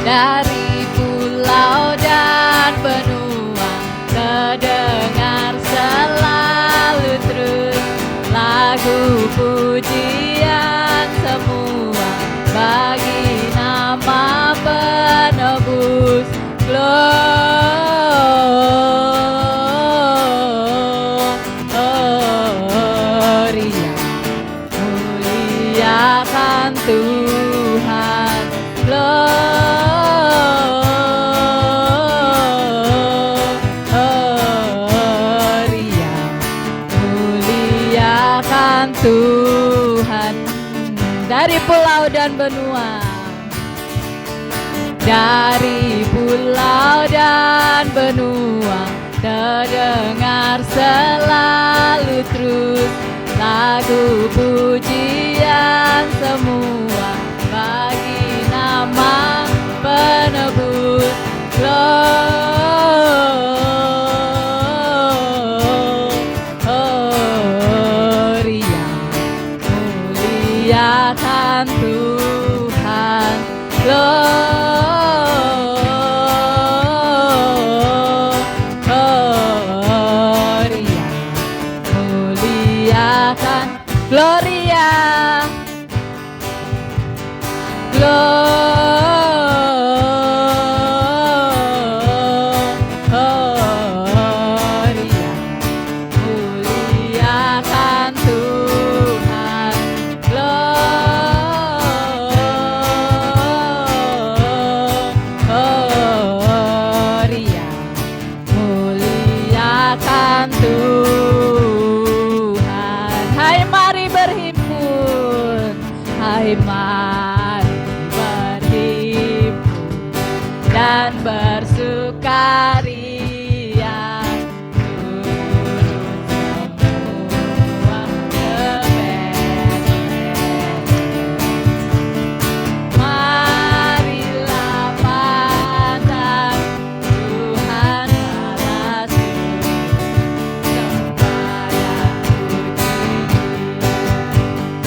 dari pulau dan benua, terdengar selalu terus lagu pujian semua bagi nama penebus. Gloria, muliakan Tuhan. Gloria, muliakan Tuhan. Dari pulau dan benua, dari pulau dan benua, terdengar selalu terus lagu pujian semua bagi nama penebus. Gloria, muliakan Tuhan. Gloria, muliakan. Gloria, Gloria, muliakan Tuhan. Gloria, muliakan Tuhan. Hai mari berhimpun, hai mari berhimpun dan bersukaria, turun semua ke Betlehem. Marilah pandang Tuhan balas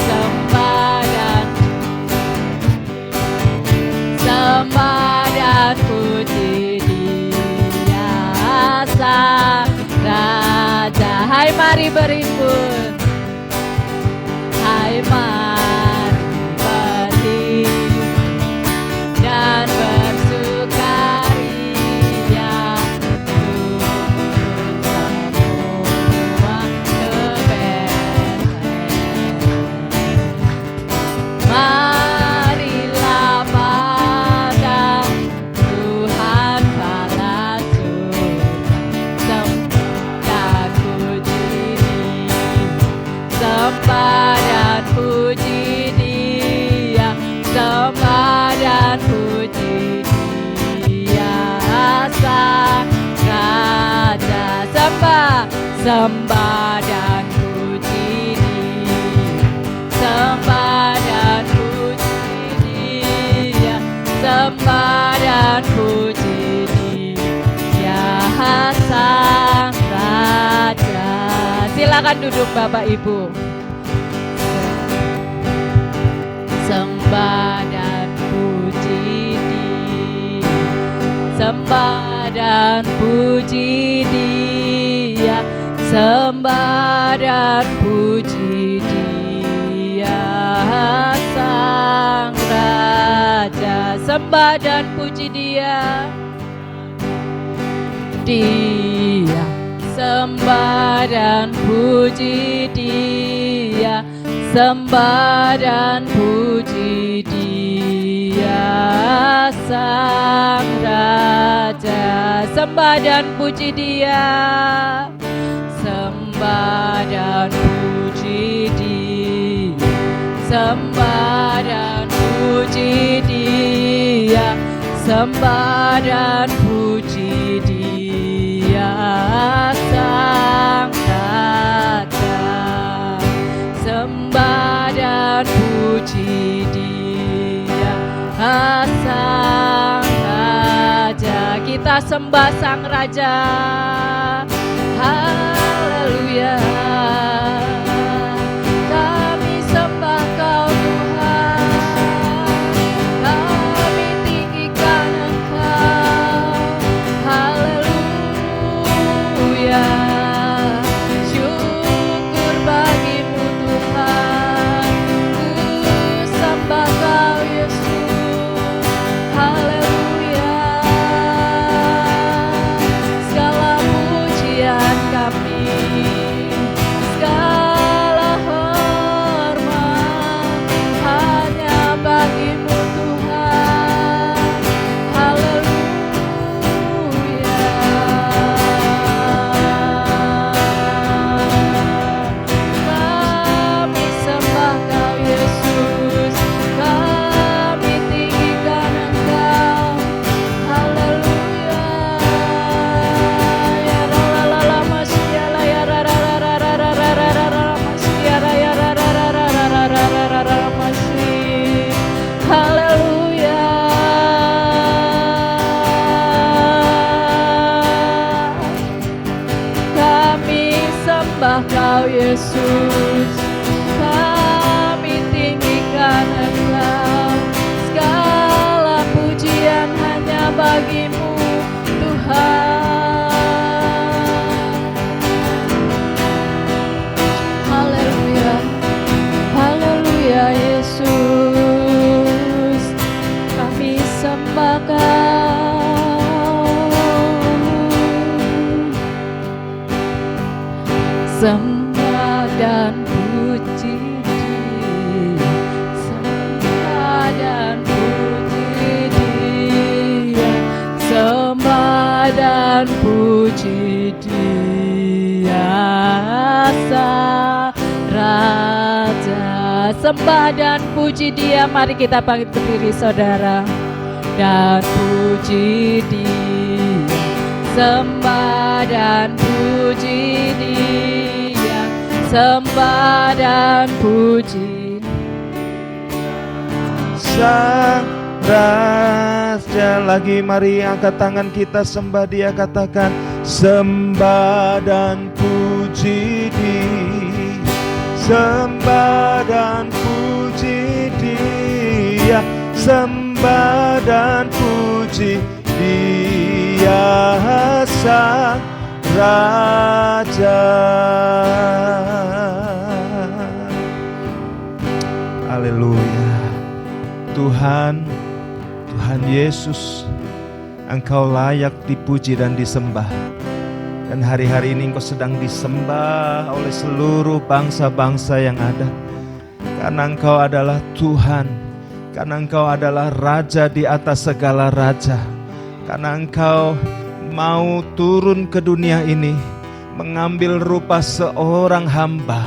sembah dan puji, sembah dan puji Dia Sang Raja. Hai mari berhimpun, hai mari berhimpun dan bersukaria, turun semua ke Betlehem. Marilah pandang Tuhan balas sembah dan puji Dia, sembah dan puji Dia Sang Raja. Sembah dan puji Dia, sembah dan puji Dia, sembah dan puji Dia Sang Raja. Silakan duduk Bapak Ibu. Sembah dan puji Dia, sembah dan puji Dia, sembah dan puji Dia Sang Raja. Sembah dan puji Dia, Dia. Sembah dan puji Dia, sembah dan puji Dia Sang Raja. Sembah dan puji Dia, sembah dan puji Dia, sembah dan puji Dia, sembah dan puji Dia Sang Raja. Sembah dan puji Dia Sang Raja. Kita sembah Sang Raja. Haleluya. Kami sembah Kau Tuhan, kami tinggikan Yesus, kami tinggikan Engkau. Segala pujian hanya bagimu Tuhan. Haleluya, haleluya Yesus, kami sembah Kau. Sembah dan puji Dia, sembah dan puji Dia, sembah dan puji Dia, Sang Raja. Sembah dan puji Dia, mari kita bangkit berdiri saudara. Dan puji Dia, sembah dan puji Dia, sembah dan puji Sang Raja. Lagi mari angkat tangan kita sembah Dia, katakan sembah dan puji Dia, sembah dan puji Dia, sembah dan puji Dia, Sang Raja. Haleluya. Tuhan, Tuhan Yesus, Engkau layak dipuji dan disembah. Dan hari-hari ini Engkau sedang disembah oleh seluruh bangsa-bangsa yang ada. Karena Engkau adalah Tuhan, karena Engkau adalah Raja di atas segala raja. Karena Engkau mau turun ke dunia ini, mengambil rupa seorang hamba.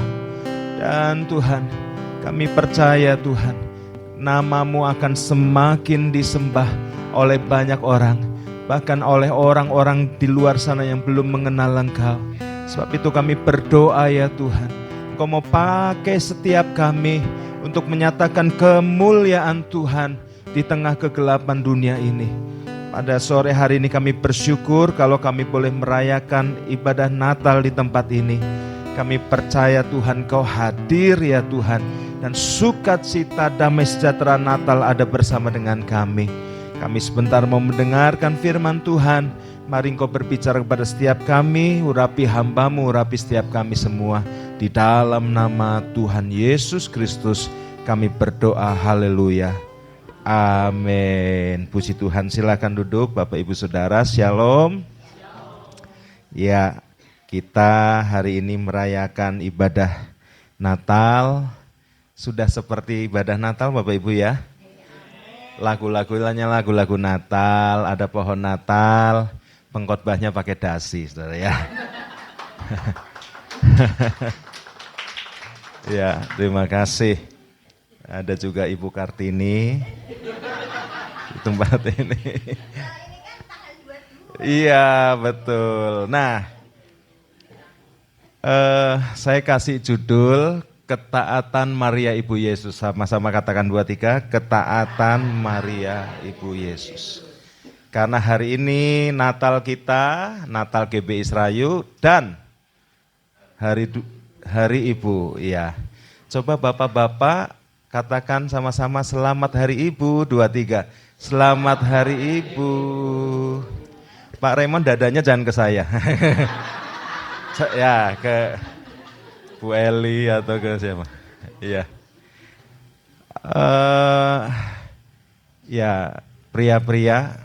Dan Tuhan, kami percaya Tuhan, nama-Mu akan semakin disembah oleh banyak orang, bahkan oleh orang-orang di luar sana yang belum mengenal Engkau. Sebab itu kami berdoa ya Tuhan, Engkau mau pakai setiap kami untuk menyatakan kemuliaan Tuhan di tengah kegelapan dunia ini. Pada sore hari ini kami bersyukur kalau kami boleh merayakan ibadah Natal di tempat ini. Kami percaya Tuhan Kau hadir ya Tuhan, dan sukacita damai sejahtera Natal ada bersama dengan kami. Kami sebentar mau mendengarkan firman Tuhan. Mari Engkau berbicara kepada setiap kami, urapi hamba-Mu, urapi setiap kami semua. Di dalam nama Tuhan Yesus Kristus kami berdoa, haleluya. Amin. Puji Tuhan, silakan duduk Bapak Ibu Saudara, shalom. Ya, kita hari ini merayakan ibadah Natal. Sudah seperti ibadah Natal Bapak Ibu ya. Lagu-lagunya lagu-lagu Natal, ada pohon Natal, pengkhotbahnya pakai dasi, Saudara ya. Ya, terima kasih. Ada juga Ibu Kartini di tempat ini. Iya, betul. Nah, saya kasih judul Ketaatan Maria Ibu Yesus. Sama-sama katakan 2, 3, Ketaatan Maria Ibu Yesus. Karena hari ini Natal kita, Natal GBI Serayu dan Hari Ibu. Iya. Coba Bapak-bapak katakan sama-sama selamat Hari Ibu, 2, 3. Selamat Hari Ibu. Pak Raymond dadanya jangan ke saya. Ya, ke Bu Eli atau ke siapa? Iya. Ya, pria-pria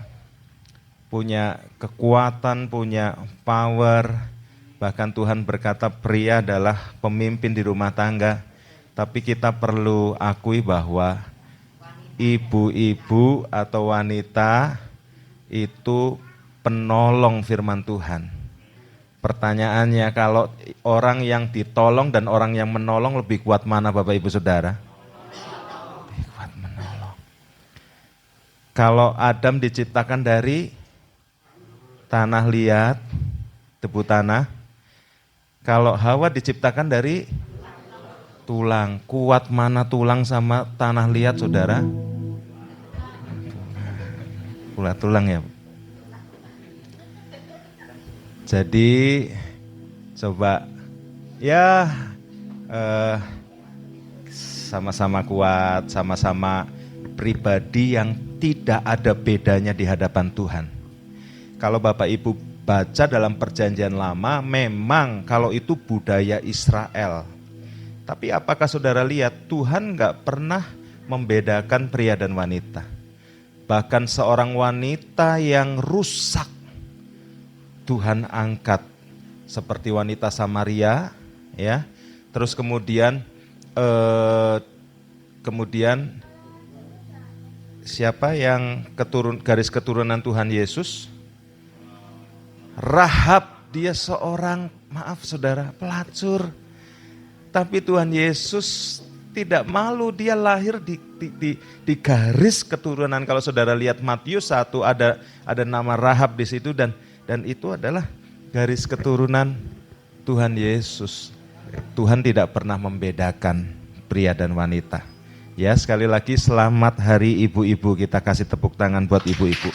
punya kekuatan, punya power. Bahkan Tuhan berkata pria adalah pemimpin di rumah tangga. Tapi kita perlu akui bahwa ibu-ibu atau wanita itu penolong firman Tuhan. Pertanyaannya, kalau orang yang ditolong dan orang yang menolong lebih kuat mana Bapak Ibu Saudara? Lebih kuat menolong. Kalau Adam diciptakan dari tanah liat, debu tanah. Kalau Hawa diciptakan dari tulang. Kuat mana tulang sama tanah liat Saudara? Kuat tulang ya. Jadi coba ya eh, sama-sama kuat, sama-sama pribadi yang tidak ada bedanya di hadapan Tuhan. Kalau Bapak Ibu baca dalam perjanjian lama, memang kalau itu budaya Israel. Tapi apakah saudara lihat Tuhan gak pernah membedakan pria dan wanita. Bahkan seorang wanita yang rusak Tuhan angkat seperti wanita Samaria, ya. Terus kemudian siapa yang garis keturunan Tuhan Yesus? Rahab, dia seorang, maaf saudara, pelacur. Tapi Tuhan Yesus tidak malu, dia lahir di garis keturunan. Kalau saudara lihat Matius 1 ada nama Rahab di situ dan itu adalah garis keturunan Tuhan Yesus. Tuhan tidak pernah membedakan pria dan wanita. Ya, sekali lagi selamat hari ibu-ibu, kita kasih tepuk tangan buat ibu-ibu.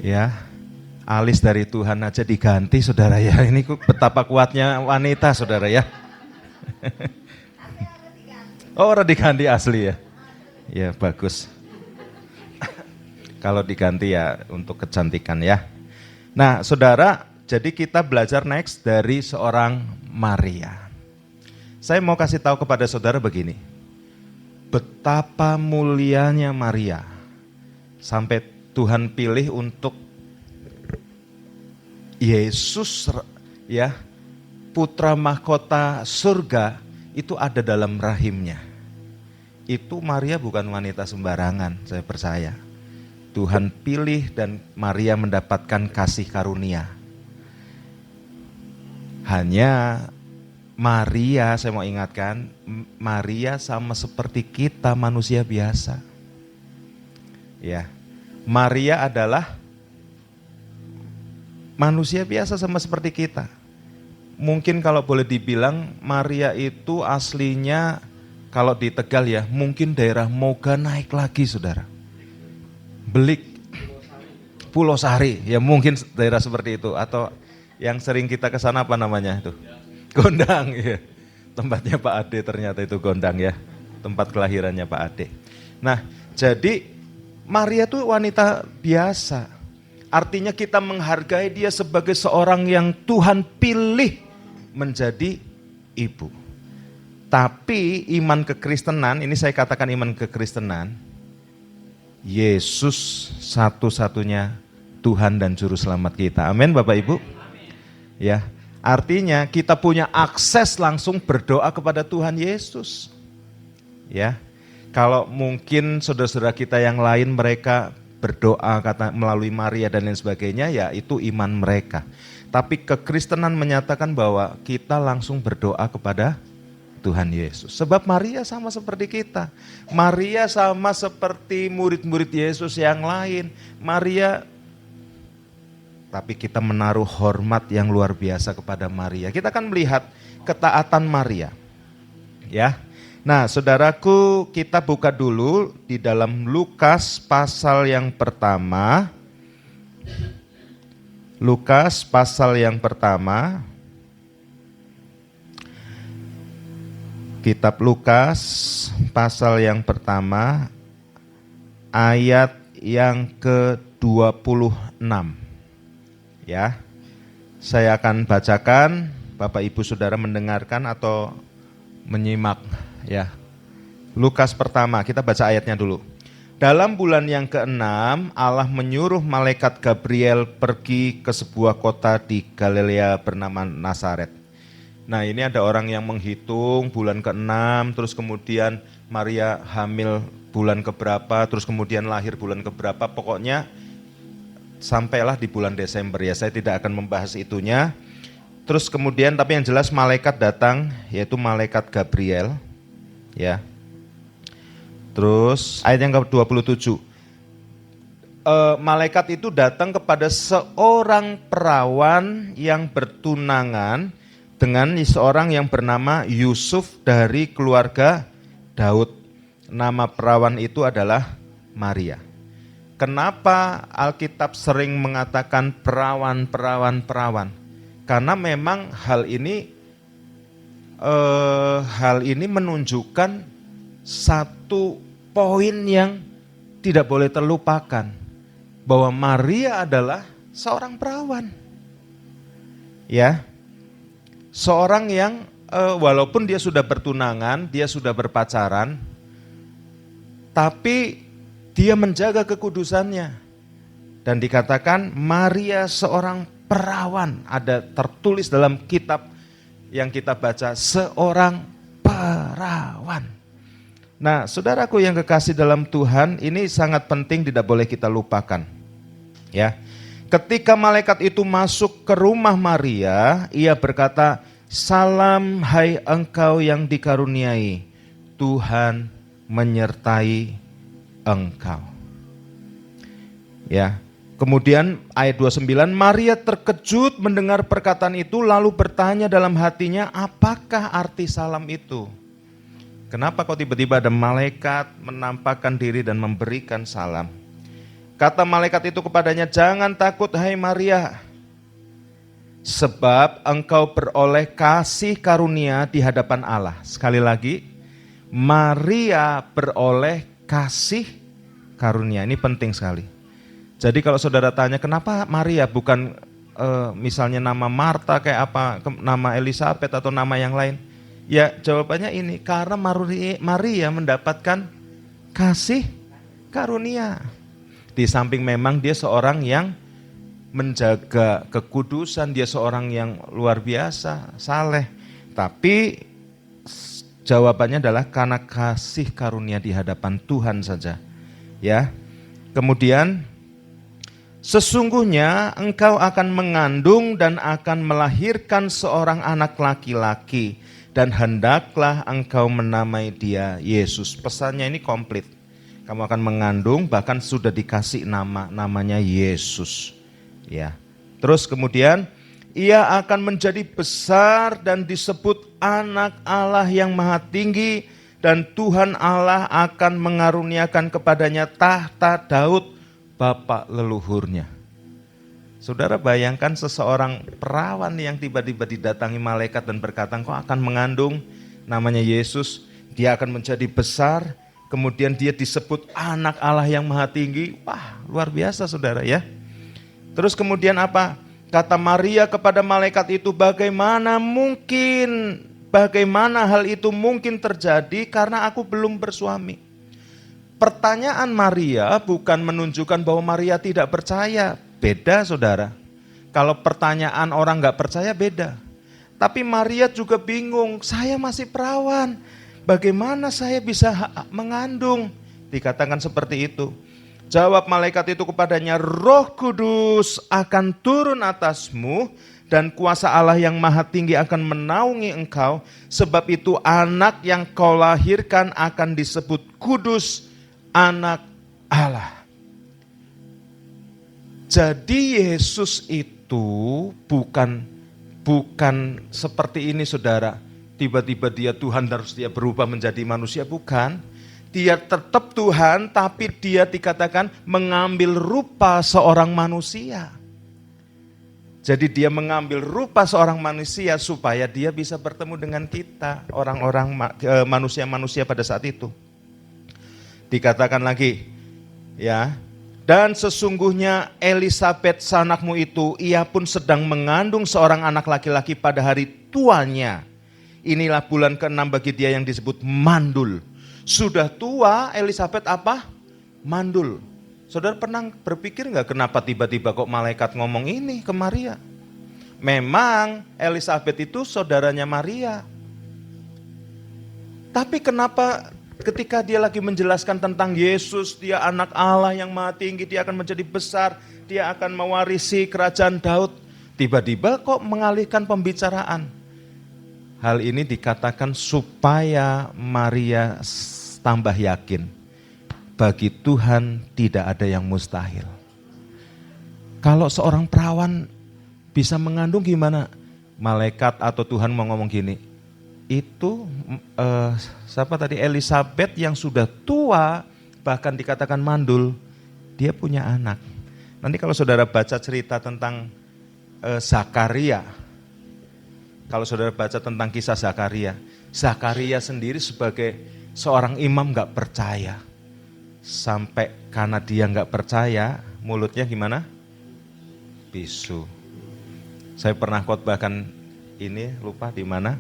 Ya, alis dari Tuhan aja diganti saudara ya. Ini betapa kuatnya wanita saudara ya. Oh, orang diganti asli ya. Ya, bagus. Kalau diganti ya untuk kecantikan ya. Nah, saudara, jadi kita belajar next dari seorang Maria. Saya mau kasih tahu kepada saudara begini. Betapa mulianya Maria. Sampai Tuhan pilih untuk Yesus ya, putra mahkota surga itu ada dalam rahimnya. Itu Maria bukan wanita sembarangan, saya percaya. Tuhan pilih dan Maria mendapatkan kasih karunia. Hanya Maria, saya mau ingatkan, Maria sama seperti kita manusia biasa. Ya. Maria adalah manusia biasa sama seperti kita. Mungkin kalau boleh dibilang Maria itu aslinya kalau di Tegal ya, mungkin daerah Moga naik lagi saudara. Belik, Pulau Sari, ya mungkin daerah seperti itu. Atau yang sering kita ke sana apa namanya itu? Gondang, ya. Tempatnya Pak Ade ternyata itu Gondang ya. Tempat kelahirannya Pak Ade. Nah, jadi Maria tuh wanita biasa. Artinya kita menghargai dia sebagai seorang yang Tuhan pilih menjadi ibu. Tapi iman kekristenan, ini saya katakan iman kekristenan, Yesus satu-satunya Tuhan dan Juru Selamat kita. Amin Bapak Ibu. Ya, artinya kita punya akses langsung berdoa kepada Tuhan Yesus. Ya. Kalau mungkin saudara-saudara kita yang lain mereka berdoa melalui Maria dan lain sebagainya, ya itu iman mereka. Tapi kekristenan menyatakan bahwa kita langsung berdoa kepada Tuhan Yesus. Sebab Maria sama seperti kita. Maria sama seperti murid-murid Yesus yang lain. Maria, tapi kita menaruh hormat yang luar biasa kepada Maria. Kita akan melihat ketaatan Maria. Ya. Nah, saudaraku, kita buka dulu di dalam Lukas pasal yang pertama. Lukas pasal yang pertama. Kitab Lukas pasal yang pertama ayat yang ke-26. Ya. Saya akan bacakan, Bapak Ibu Saudara mendengarkan atau menyimak. Ya, Lukas pertama, kita baca ayatnya dulu. Dalam bulan yang ke-6, Allah menyuruh malaikat Gabriel pergi ke sebuah kota di Galilea bernama Nazaret. Nah, ini ada orang yang menghitung bulan ke-6, terus kemudian Maria hamil bulan keberapa, terus kemudian lahir bulan keberapa, pokoknya sampailah di bulan Desember ya, saya tidak akan membahas itunya. Terus kemudian, tapi yang jelas malaikat datang, yaitu malaikat Gabriel. Ya. Terus ayat yang ke-27. Malaikat itu datang kepada seorang perawan yang bertunangan dengan seorang yang bernama Yusuf dari keluarga Daud. Nama perawan itu adalah Maria. Kenapa Alkitab sering mengatakan perawan? Karena memang hal ini hal ini menunjukkan satu poin yang tidak boleh terlupakan, bahwa Maria adalah seorang perawan. Ya. Seorang yang walaupun dia sudah bertunangan, dia sudah berpacaran, tapi dia menjaga kekudusannya. Dan dikatakan Maria seorang perawan, ada tertulis dalam kitab yang kita baca, seorang perawan. Nah, saudaraku yang kekasih dalam Tuhan, ini sangat penting, tidak boleh kita lupakan. Ya. Ketika malaikat itu masuk ke rumah Maria, ia berkata, "Salam hai engkau yang dikaruniai, Tuhan menyertai engkau." Ya. Kemudian ayat 29, Maria terkejut mendengar perkataan itu lalu bertanya dalam hatinya, apakah arti salam itu? Kenapa kok tiba-tiba ada malaikat menampakkan diri dan memberikan salam? Kata malaikat itu kepadanya, jangan takut hai Maria, sebab engkau beroleh kasih karunia di hadapan Allah. Sekali lagi, Maria beroleh kasih karunia, ini penting sekali. Jadi kalau saudara tanya kenapa Maria bukan misalnya nama Marta kayak apa, nama Elisabeth atau nama yang lain. Ya jawabannya ini, karena Maria mendapatkan kasih karunia. Di samping memang dia seorang yang menjaga kekudusan, dia seorang yang luar biasa, saleh. Tapi jawabannya adalah karena kasih karunia di hadapan Tuhan saja. Ya. Kemudian sesungguhnya engkau akan mengandung dan akan melahirkan seorang anak laki-laki dan hendaklah engkau menamai dia Yesus. Pesannya ini komplit. Kamu akan mengandung, bahkan sudah dikasih namanya Yesus. Ya. Terus kemudian ia akan menjadi besar dan disebut anak Allah yang maha tinggi dan Tuhan Allah akan mengaruniakan kepadanya tahta Daud bapak leluhurnya. Saudara bayangkan seseorang perawan yang tiba-tiba didatangi malaikat dan berkata, kau akan mengandung, namanya Yesus, dia akan menjadi besar, kemudian dia disebut anak Allah yang maha tinggi. Wah, luar biasa saudara ya. Terus kemudian apa? Kata Maria kepada malaikat itu, bagaimana hal itu mungkin terjadi karena aku belum bersuami. Pertanyaan Maria bukan menunjukkan bahwa Maria tidak percaya. Beda saudara. Kalau pertanyaan orang gak percaya beda. Tapi Maria juga bingung, saya masih perawan. Bagaimana saya bisa mengandung? Dikatakan seperti itu. Jawab malaikat itu kepadanya, Roh Kudus akan turun atasmu dan kuasa Allah yang maha tinggi akan menaungi engkau. Sebab itu anak yang kau lahirkan akan disebut kudus, anak Allah. Jadi Yesus itu bukan seperti ini saudara. Tiba-tiba dia Tuhan terus dia berubah menjadi manusia, bukan. Dia tetap Tuhan tapi dia dikatakan mengambil rupa seorang manusia. Jadi dia mengambil rupa seorang manusia supaya dia bisa bertemu dengan kita, orang-orang manusia-manusia pada saat itu. Dikatakan lagi, ya, dan sesungguhnya Elisabeth sanakmu itu, ia pun sedang mengandung seorang anak laki-laki pada hari tuanya. Inilah bulan ke-6 bagi dia yang disebut mandul. Sudah tua Elisabeth apa? Mandul. Saudara pernah berpikir enggak kenapa tiba-tiba kok malaikat ngomong ini ke Maria? Memang Elisabeth itu saudaranya Maria. Tapi kenapa ketika dia lagi menjelaskan tentang Yesus, dia anak Allah yang maha tinggi, dia akan menjadi besar, dia akan mewarisi kerajaan Daud. Tiba-tiba kok mengalihkan pembicaraan. Hal ini dikatakan supaya Maria tambah yakin. Bagi Tuhan tidak ada yang mustahil. Kalau seorang perawan bisa mengandung gimana? Malaikat atau Tuhan mau ngomong gini, itu siapa tadi, Elisabeth yang sudah tua bahkan dikatakan mandul, dia punya anak. Nanti kalau saudara baca cerita tentang Zakaria, Kalau saudara baca tentang kisah Zakaria, Zakaria sendiri sebagai seorang imam gak percaya. Sampai karena dia gak percaya, mulutnya gimana? Bisu. Saya pernah khotbahkan ini, lupa di mana.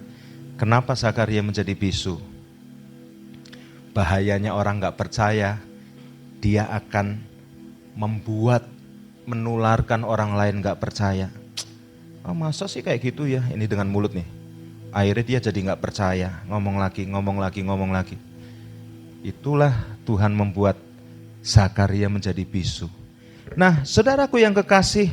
Kenapa Zakaria menjadi bisu? Bahayanya orang gak percaya, dia akan menularkan orang lain gak percaya. Oh, masa sih kayak gitu ya, ini dengan mulut nih. Akhirnya dia jadi gak percaya, ngomong lagi. Itulah Tuhan membuat Zakaria menjadi bisu. Nah, saudaraku yang kekasih,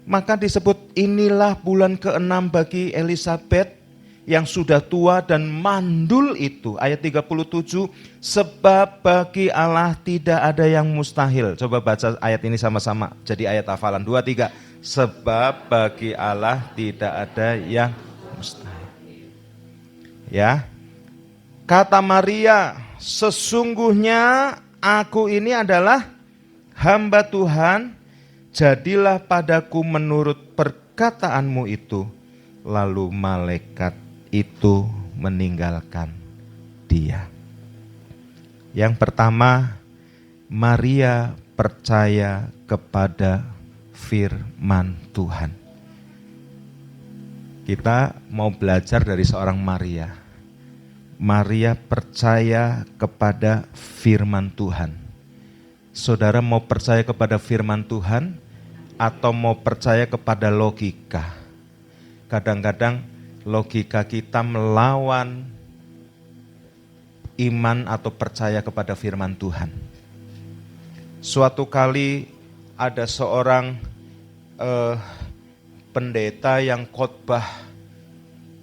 maka disebut inilah bulan ke-6 bagi Elisabet yang sudah tua dan mandul itu. Ayat 37, sebab bagi Allah tidak ada yang mustahil. Coba baca ayat ini sama-sama, jadi ayat hafalan. 2, 3. Sebab bagi Allah tidak ada yang mustahil. Ya, kata Maria, sesungguhnya aku ini adalah hamba Tuhan, jadilah padaku menurut perkataanmu itu. Lalu malaikat itu meninggalkan dia. Yang pertama, Maria percaya kepada firman Tuhan. Kita mau belajar dari seorang Maria. Maria percaya kepada firman Tuhan. Saudara mau percaya kepada firman Tuhan atau mau percaya kepada logika? Kadang-kadang logika kita melawan iman atau percaya kepada firman Tuhan. Suatu kali ada seorang pendeta yang khotbah,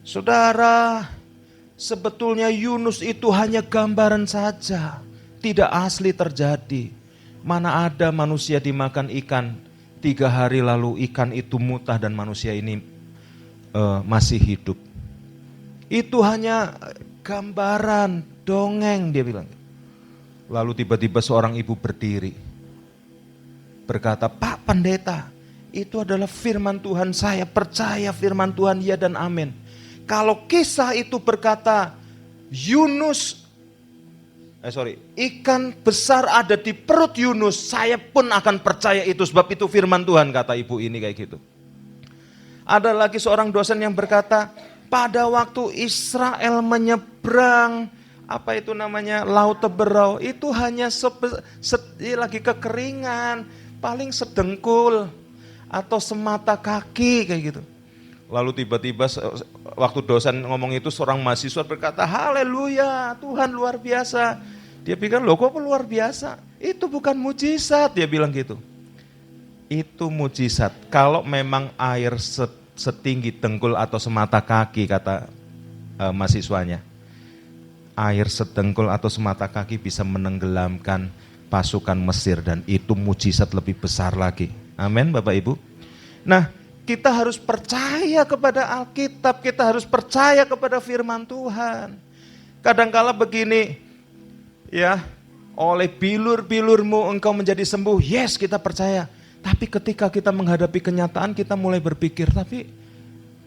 saudara, sebetulnya Yunus itu hanya gambaran saja, tidak asli terjadi. Mana ada manusia dimakan ikan, 3 hari lalu ikan itu mutah dan manusia ini masih hidup. Itu hanya gambaran, dongeng, dia bilang. Lalu tiba-tiba seorang ibu berdiri, berkata, Pak Pendeta, itu adalah firman Tuhan, saya percaya firman Tuhan, ya dan amin. Kalau kisah itu berkata ikan besar ada di perut Yunus, saya pun akan percaya itu, sebab itu firman Tuhan, kata ibu ini kayak gitu. Ada lagi seorang dosen yang berkata, pada waktu Israel menyeberang Laut Teberau, itu hanya lagi kekeringan, paling sedengkul atau semata kaki kayak gitu. Lalu tiba-tiba waktu dosen ngomong itu, seorang mahasiswa berkata, haleluya, Tuhan luar biasa. Dia pikir, loh kok luar biasa? Itu bukan mujizat, dia bilang gitu. Itu mujizat kalau memang air setinggi dengkul atau semata kaki, kata mahasiswanya. Air sedengkul atau semata kaki bisa menenggelamkan pasukan Mesir, dan itu mujizat lebih besar lagi. Amin Bapak Ibu. Nah, kita harus percaya kepada Alkitab, kita harus percaya kepada firman Tuhan. Kadangkala begini, ya, oleh bilur-bilurmu engkau menjadi sembuh, yes kita percaya. Tapi ketika kita menghadapi kenyataan, kita mulai berpikir, tapi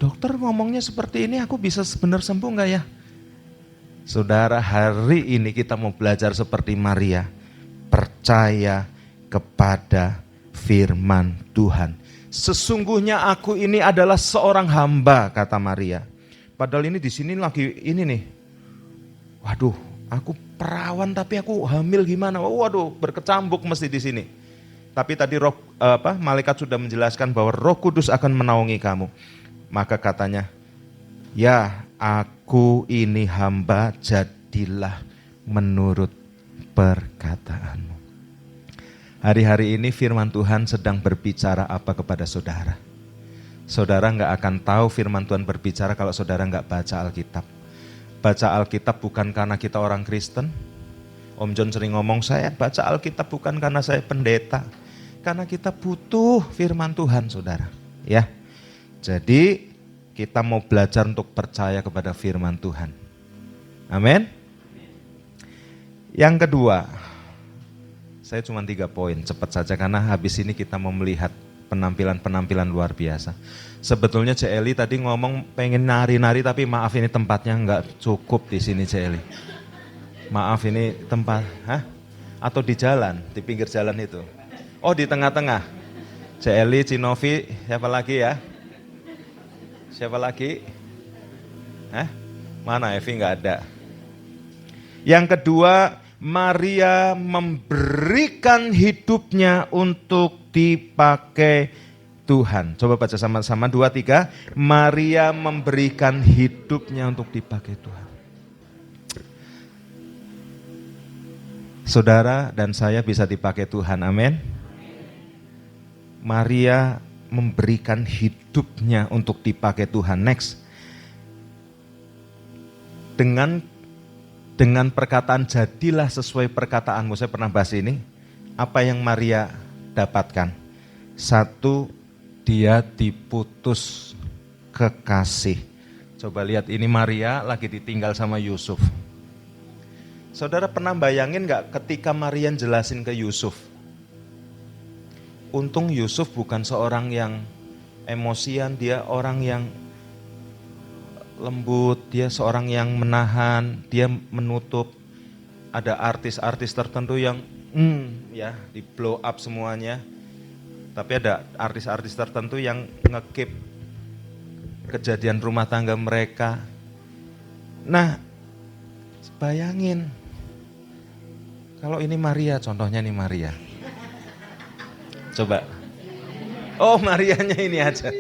dokter ngomongnya seperti ini, aku bisa benar sembuh enggak ya? Saudara, hari ini kita mau belajar seperti Maria, percaya kepada firman Tuhan. Sesungguhnya aku ini adalah seorang hamba, kata Maria. Padahal ini di sini lagi ini nih. Waduh, aku perawan tapi aku hamil gimana? Waduh, berkecambuk mesti di sini. Tapi tadi malaikat sudah menjelaskan bahwa Roh Kudus akan menaungi kamu. Maka katanya, ya aku ini hamba, jadilah menurut perkataanmu. Hari-hari ini firman Tuhan sedang berbicara apa kepada saudara? Saudara gak akan tahu firman Tuhan berbicara kalau saudara gak baca Alkitab. Baca Alkitab bukan karena kita orang Kristen. Om John sering ngomong, saya baca Alkitab bukan karena saya pendeta. Karena kita butuh firman Tuhan, saudara. Ya, jadi kita mau belajar untuk percaya kepada firman Tuhan. Amin. Yang kedua, saya cuma 3 poin, cepat saja karena habis ini kita mau melihat penampilan-penampilan luar biasa. Sebetulnya Cik Eli tadi ngomong pengen nari-nari, tapi maaf ini tempatnya nggak cukup di sini Cik Eli. Maaf ini tempat, atau di jalan, di pinggir jalan itu. Oh di tengah-tengah. Cik Eli, Cinovi, siapa lagi ya? Siapa lagi? Mana Evi nggak ada. Yang kedua, Maria memberikan hidupnya untuk dipakai Tuhan. Coba baca sama-sama 2, 3. Maria memberikan hidupnya untuk dipakai Tuhan. Saudara dan saya bisa dipakai Tuhan, amin. Maria memberikan hidupnya untuk dipakai Tuhan. Next. Dengan perkataan jadilah sesuai perkataanmu. Saya pernah bahas ini. Apa yang Maria dapatkan? 1, dia diputus kekasih. Coba lihat, ini Maria lagi ditinggal sama Yusuf. Saudara pernah bayangin gak ketika Maria jelasin ke Yusuf? Untung Yusuf bukan seorang yang emosian, dia orang yang lembut, dia seorang yang menahan, dia menutup. Ada artis-artis tertentu yang di blow up semuanya. Tapi ada artis-artis tertentu yang nge-keep kejadian rumah tangga mereka. Nah, bayangin kalau ini Maria, contohnya nih Maria. Coba. Oh, Marianya ini aja.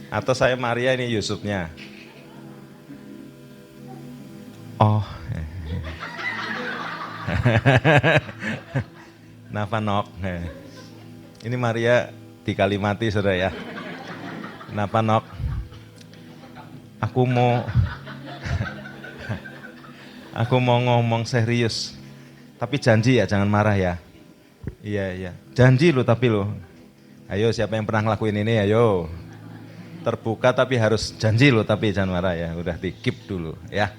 Atau saya Maria, ini Yusufnya. Oh. Nafanok. Ini Maria di Kalimati, saudara ya. Nafanok. Aku mau ngomong serius. Tapi janji ya, jangan marah ya. Iya. Janji lo tapi lo. Ayo, siapa yang pernah ngelakuin ini, ayo. Terbuka tapi harus janji lo, tapi jangan marah ya. Udah di keep dulu ya.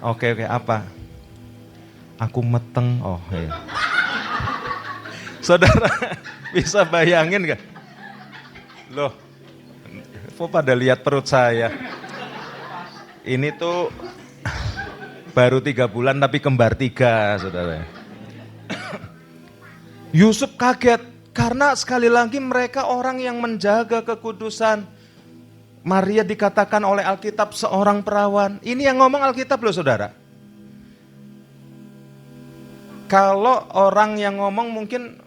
Oke, apa? Aku meteng. Oh iya. Saudara bisa bayangin gak? Loh, kok pada lihat perut saya? Ini tuh baru 3 bulan tapi kembar 3, saudara. Yusuf kaget karena sekali lagi mereka orang yang menjaga kekudusan. Maria dikatakan oleh Alkitab seorang perawan. Ini yang ngomong Alkitab loh, saudara. Kalau orang yang ngomong mungkin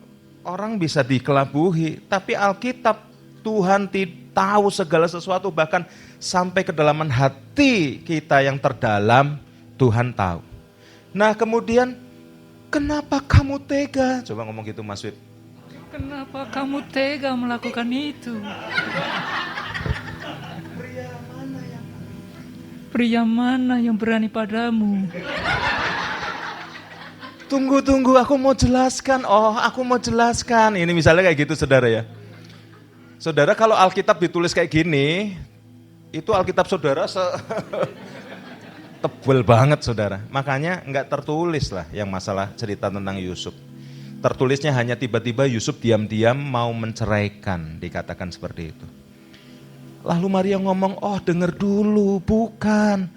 orang bisa dikelabuhi, tapi Alkitab, Tuhan tahu segala sesuatu, bahkan sampai kedalaman hati kita yang terdalam, Tuhan tahu. Nah kemudian, kenapa kamu tega? Coba ngomong gitu Mas Wid. Kenapa kamu tega melakukan itu? Pria mana yang berani padamu? Tunggu, aku mau jelaskan. Oh, aku mau jelaskan. Ini misalnya kayak gitu, saudara ya. Saudara, kalau Alkitab ditulis kayak gini, itu Alkitab saudara tebel banget, saudara. Makanya nggak tertulis lah yang masalah cerita tentang Yusuf. Tertulisnya hanya tiba-tiba Yusuf diam-diam mau menceraikan, dikatakan seperti itu. Lalu Maria ngomong, oh denger dulu, bukan,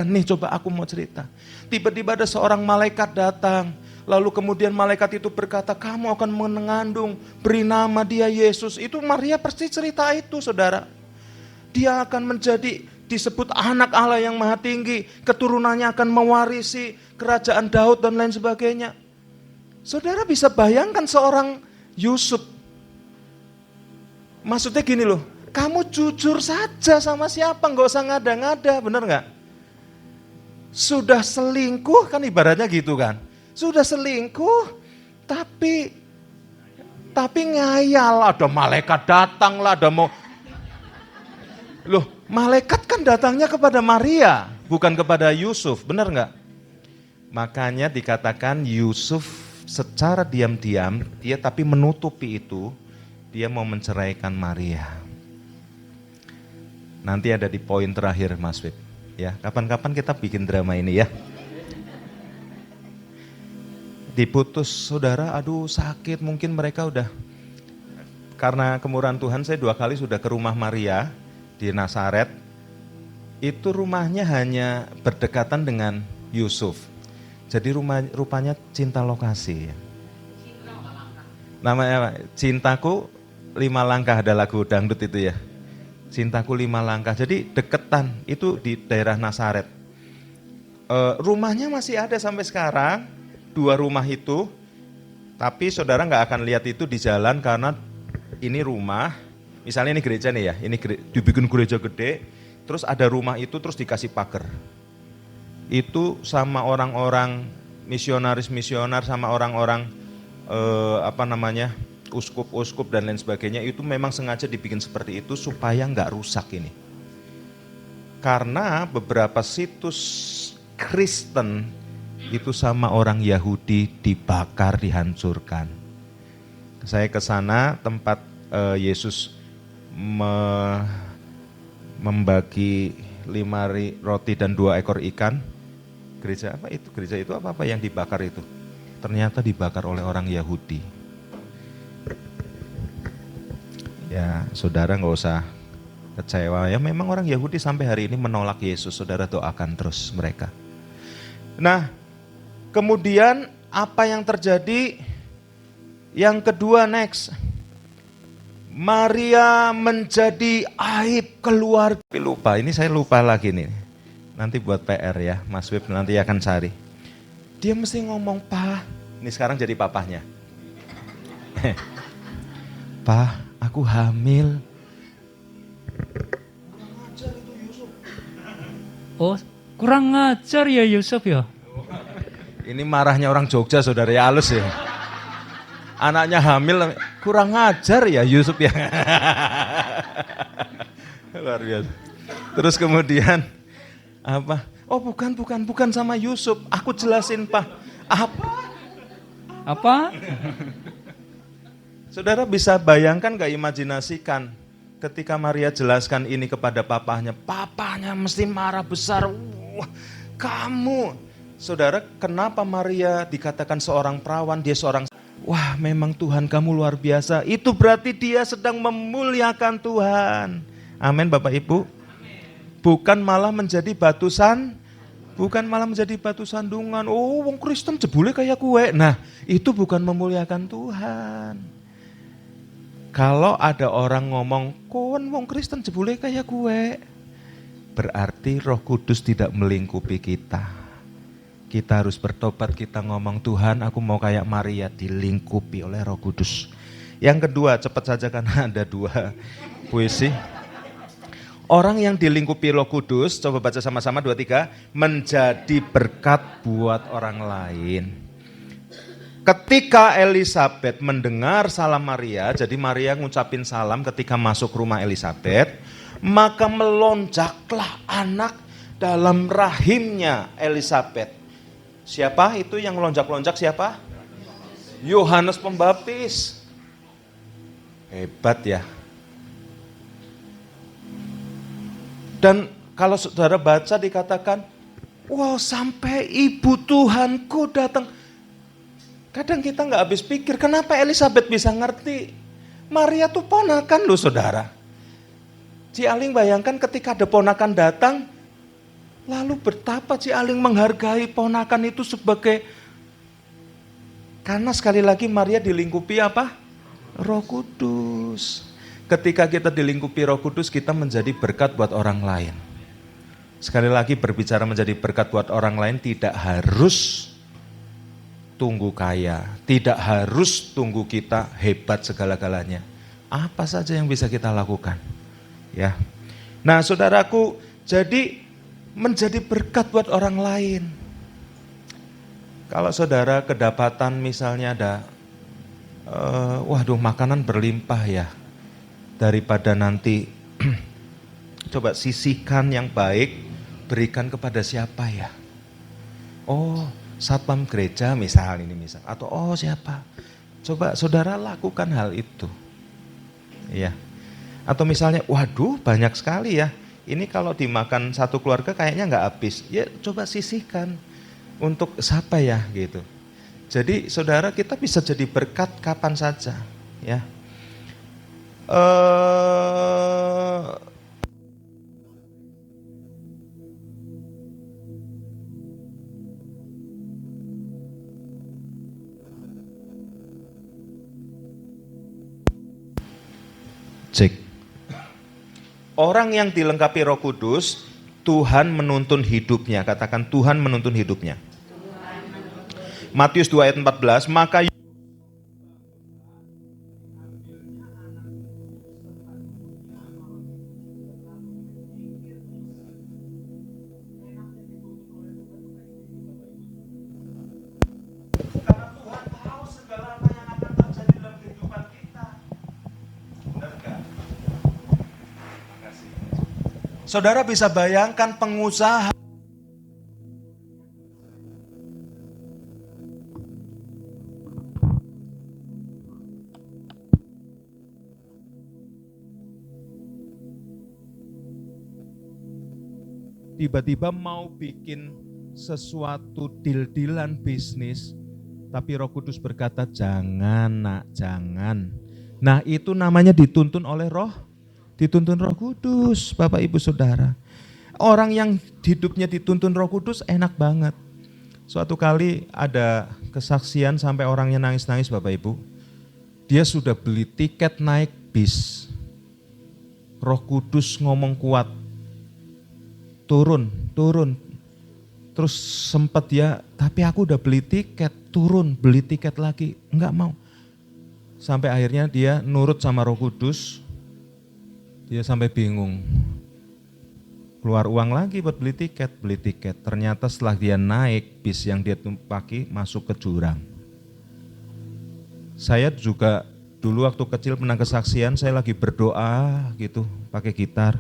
nih coba aku mau cerita. Tiba-tiba ada seorang malaikat datang, lalu kemudian malaikat itu berkata, kamu akan mengandung, beri nama dia Yesus. Itu Maria pasti cerita itu, saudara. Dia akan menjadi disebut anak Allah yang maha tinggi, keturunannya akan mewarisi kerajaan Daud dan lain sebagainya. Saudara bisa bayangkan seorang Yusuf. Maksudnya gini loh, kamu jujur saja sama siapa, nggak usah ngada-ngada, bener nggak? Sudah selingkuh kan ibaratnya gitu kan. Sudah selingkuh tapi ngayal, ada malaikat datang lah, ada mau. Loh, malaikat kan datangnya kepada Maria, bukan kepada Yusuf, benar nggak? Makanya dikatakan Yusuf secara diam-diam, dia tapi menutupi itu, dia mau menceraikan Maria. Nanti ada di poin terakhir Mas Wib. Ya, kapan-kapan kita bikin drama ini ya. diputus saudara, aduh sakit, mungkin mereka udah, karena kemurahan Tuhan saya 2 kali sudah ke rumah Maria di Nazaret. Itu rumahnya hanya berdekatan dengan Yusuf. Jadi rupanya cinta lokasi. Namanya Cintaku 5 Langkah, ada lagu dangdut itu ya. Cintaku 5 Langkah. Jadi deketan, itu di daerah Nazaret. Rumahnya masih ada sampai sekarang, 2 rumah itu. Tapi saudara nggak akan lihat itu di jalan karena ini rumah. Misalnya ini gereja nih ya, ini dibikin gereja gede, terus ada rumah itu terus dikasih pagar. Itu sama orang-orang misionaris-misionar, sama orang-orang uskup-uskup dan lain sebagainya, itu memang sengaja dibikin seperti itu supaya nggak rusak ini. Karena beberapa situs Kristen itu sama orang Yahudi dibakar, dihancurkan. Saya ke sana tempat Yesus membagi 5 roti dan 2 ekor ikan. Gereja apa itu? Gereja itu apa yang dibakar itu? Ternyata dibakar oleh orang Yahudi. Ya, saudara nggak usah kecewa. Ya memang orang Yahudi sampai hari ini menolak Yesus. Saudara doakan terus mereka. Nah, kemudian apa yang terjadi? Yang kedua, next. Maria menjadi aib keluarga. Lupa, ini saya lupa lagi nih. Nanti buat PR ya, Mas Wib nanti akan cari. Dia mesti ngomong, "Pa," ini sekarang jadi papahnya. "Pa, aku hamil." Oh, kurang ngajar ya Yusuf ya? Ini marahnya orang Jogja, saudara, ya halus ya. Anaknya hamil, kurang ngajar ya Yusuf ya. Luar biasa. Terus kemudian apa? Oh bukan sama Yusuf. Aku jelasin, Pak. Apa? Saudara bisa bayangkan gak, imajinasikan ketika Maria jelaskan ini kepada papahnya. Papahnya mesti marah besar. Wah, kamu. Saudara, kenapa Maria dikatakan seorang perawan, dia seorang... Wah, memang Tuhan kamu luar biasa. Itu berarti dia sedang memuliakan Tuhan. Amin, Bapak Ibu. Bukan malah menjadi batu sandungan. Oh, wong Kristen jebule kayak kue. Nah, itu bukan memuliakan Tuhan. Kalau ada orang ngomong, "Kon wong Kristen jebule kayak kue," berarti Roh Kudus tidak melingkupi kita. Kita harus bertobat, kita ngomong, "Tuhan, aku mau kayak Maria, dilingkupi oleh Roh Kudus." Yang kedua, cepat saja karena ada 2 puisi. Orang yang dilingkupi Roh Kudus, coba baca sama-sama 2, 3, menjadi berkat buat orang lain. Ketika Elizabeth mendengar salam Maria, jadi Maria ngucapin salam ketika masuk rumah Elizabeth, maka melonjaklah anak dalam rahimnya Elizabeth. Siapa itu yang lonjak-lonjak, siapa? Yohanes Pembaptis. Hebat ya. Dan kalau saudara baca dikatakan, wow, sampai ibu Tuhanku datang. Kadang kita nggak habis pikir, kenapa Elizabeth bisa ngerti? Maria tuh ponakan loh saudara. Ci Aling bayangkan ketika ada ponakan datang, lalu betapa Ci Aling menghargai ponakan itu sebagai, karena sekali lagi Maria dilingkupi apa? Roh Kudus. Ketika kita dilingkupi Roh Kudus, kita menjadi berkat buat orang lain. Sekali lagi berbicara menjadi berkat buat orang lain tidak harus tunggu kaya, tidak harus tunggu kita hebat segala-galanya. Apa saja yang bisa kita lakukan? Ya. Nah, saudaraku, jadi menjadi berkat buat orang lain. Kalau saudara kedapatan misalnya ada, makanan berlimpah ya, daripada nanti coba sisihkan yang baik, berikan kepada siapa ya? Oh, satpam gereja misal, atau siapa? Coba saudara lakukan hal itu. Ya. Atau misalnya, waduh banyak sekali ya, ini kalau dimakan satu keluarga kayaknya nggak habis. Ya coba sisihkan untuk siapa ya gitu. Jadi saudara, kita bisa jadi berkat kapan saja, ya. Cek. Orang yang dilengkapi Roh Kudus, Tuhan menuntun hidupnya. Katakan, Tuhan menuntun hidupnya. Matius 2 ayat 14, maka saudara bisa bayangkan pengusaha tiba-tiba mau bikin sesuatu deal-dealan bisnis, tapi Roh Kudus berkata, jangan nak, jangan. Nah itu namanya dituntun oleh dituntun Roh Kudus, Bapak Ibu Saudara. Orang yang hidupnya dituntun Roh Kudus enak banget. Suatu kali ada kesaksian sampai orangnya nangis-nangis, Bapak Ibu. Dia sudah beli tiket naik bis. Roh Kudus ngomong kuat, turun. Terus sempat dia, tapi aku udah beli tiket, turun, beli tiket lagi, enggak mau. Sampai akhirnya dia nurut sama Roh Kudus, dia sampai bingung. Keluar uang lagi buat beli tiket. Ternyata setelah dia naik, bis yang dia tumpaki masuk ke jurang. Saya juga dulu waktu kecil pernah kesaksian, saya lagi berdoa gitu, pakai gitar.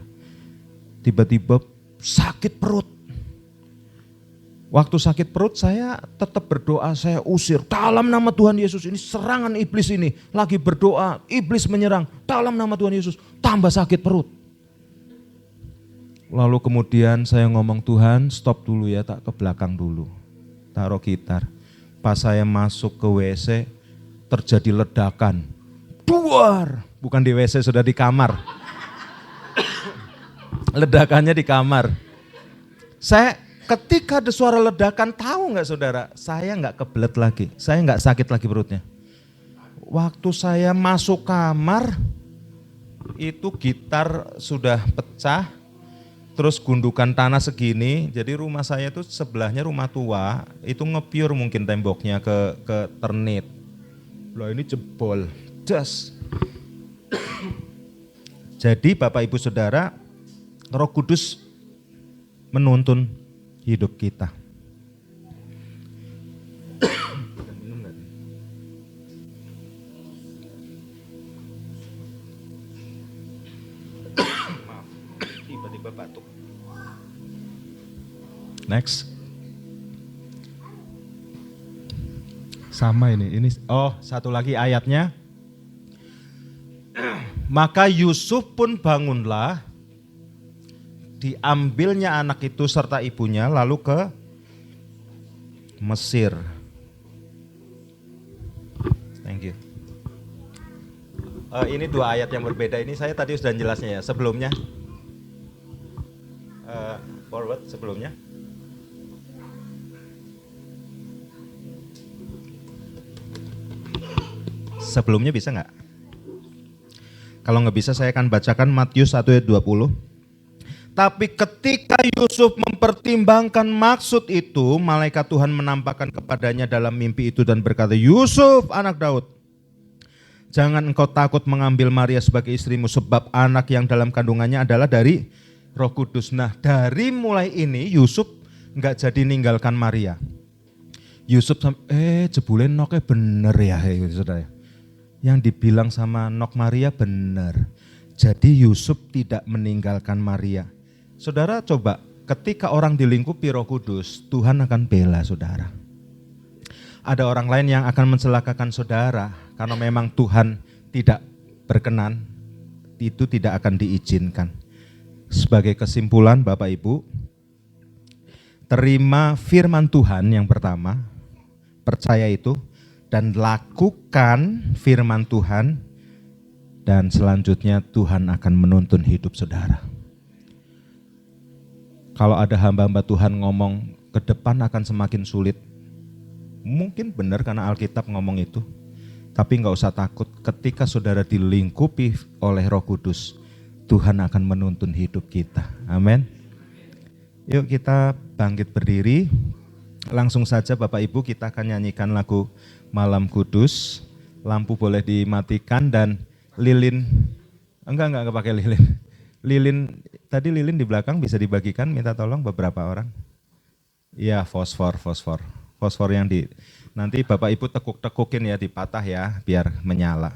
Tiba-tiba sakit perut. Waktu sakit perut saya tetap berdoa, saya usir dalam nama Tuhan Yesus, ini serangan iblis ini. Lagi berdoa, iblis menyerang dalam nama Tuhan Yesus, tambah sakit perut. Lalu kemudian saya ngomong, Tuhan stop dulu ya, tak ke belakang dulu. Taruh gitar. Pas saya masuk ke WC terjadi ledakan. Duar, bukan di WC, sudah di kamar. Ledakannya di kamar. Saya ketika ada suara ledakan, tahu nggak saudara? Saya nggak kebelet lagi, saya nggak sakit lagi perutnya. Waktu saya masuk kamar, itu gitar sudah pecah, terus gundukan tanah segini. Jadi rumah saya itu sebelahnya rumah tua, itu ngepiur mungkin temboknya ke ternit. Loh ini jebol, das. Jadi Bapak Ibu Saudara, Roh Kudus menuntun hidup kita. Maaf, tiba-tiba batuk. Next. Sama ini satu lagi ayatnya. Maka Yusuf pun bangunlah, diambilnya anak itu serta ibunya lalu ke Mesir. Thank you. Ini dua ayat yang berbeda, ini saya tadi sudah jelasnya ya. Sebelumnya, forward sebelumnya. Sebelumnya bisa nggak? Kalau nggak bisa saya akan bacakan Matius 1 ayat 20. Tapi ketika Yusuf mempertimbangkan maksud itu, malaikat Tuhan menampakkan kepadanya dalam mimpi itu dan berkata, Yusuf anak Daud, jangan engkau takut mengambil Maria sebagai istrimu, sebab anak yang dalam kandungannya adalah dari Roh Kudus. Nah dari mulai ini Yusuf nggak jadi ninggalkan Maria. Yusuf jebule noknya bener ya, saudara. Yang dibilang sama nok Maria bener. Jadi Yusuf tidak meninggalkan Maria. Saudara coba, ketika orang dilingkupi Roh Kudus, Tuhan akan bela saudara. Ada orang lain yang akan mencelakakan saudara, karena memang Tuhan tidak berkenan, itu tidak akan diizinkan. Sebagai kesimpulan Bapak Ibu, terima firman Tuhan yang pertama, percaya itu dan lakukan firman Tuhan, dan selanjutnya Tuhan akan menuntun hidup saudara. Kalau ada hamba-hamba Tuhan ngomong ke depan akan semakin sulit, mungkin benar karena Alkitab ngomong itu. Tapi nggak usah takut, ketika saudara dilingkupi oleh Roh Kudus, Tuhan akan menuntun hidup kita. Amin. Yuk kita bangkit berdiri. Langsung saja Bapak Ibu, kita akan nyanyikan lagu Malam Kudus. Lampu boleh dimatikan dan lilin, enggak pakai lilin. Lilin, tadi lilin di belakang bisa dibagikan, minta tolong beberapa orang. Iya, fosfor yang nanti Bapak Ibu tekuk-tekukin ya, dipatah ya, biar menyala.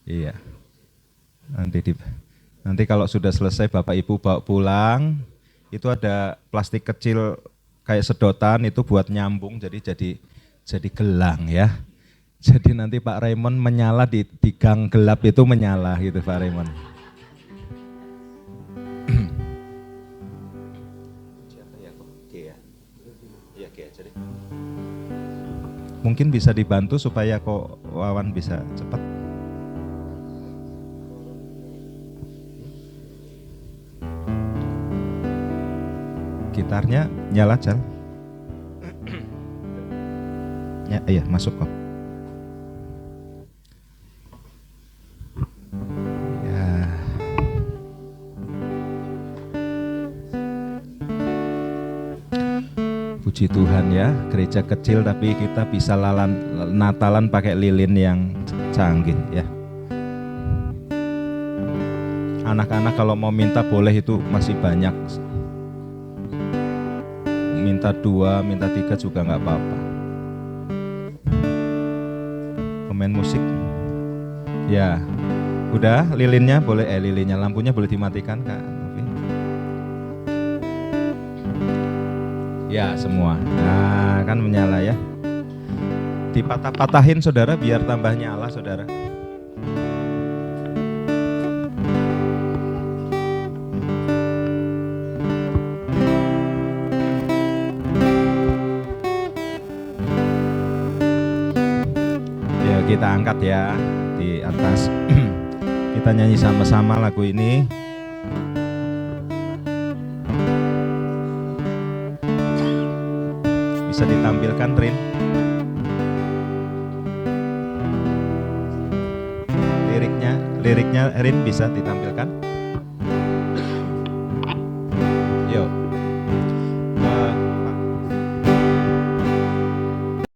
Iya, nanti kalau sudah selesai Bapak Ibu bawa pulang, itu ada plastik kecil kayak sedotan itu buat nyambung, jadi gelang ya. Jadi nanti Pak Raymond menyala di gang gelap itu menyala gitu Pak Raymond. Mungkin bisa dibantu supaya kok Wawan bisa cepat. Gitarnya nyala, Cal. Ya, iya masuk kok. Ya. Puji Tuhan ya, gereja kecil tapi kita bisa Natalan pakai lilin yang canggih ya. Anak-anak kalau mau minta boleh, itu masih banyak. Minta 2, minta 3 juga nggak apa-apa. Pemain musik, ya, udah lilinnya boleh, lampunya boleh dimatikan Kak. Ya semua, nah kan menyala ya. Dipatah-patahin saudara biar tambah nyala saudara. Kita angkat ya di atas. Kita nyanyi sama-sama lagu ini. Bisa ditampilkan Rin. Liriknya Rin bisa ditampilkan.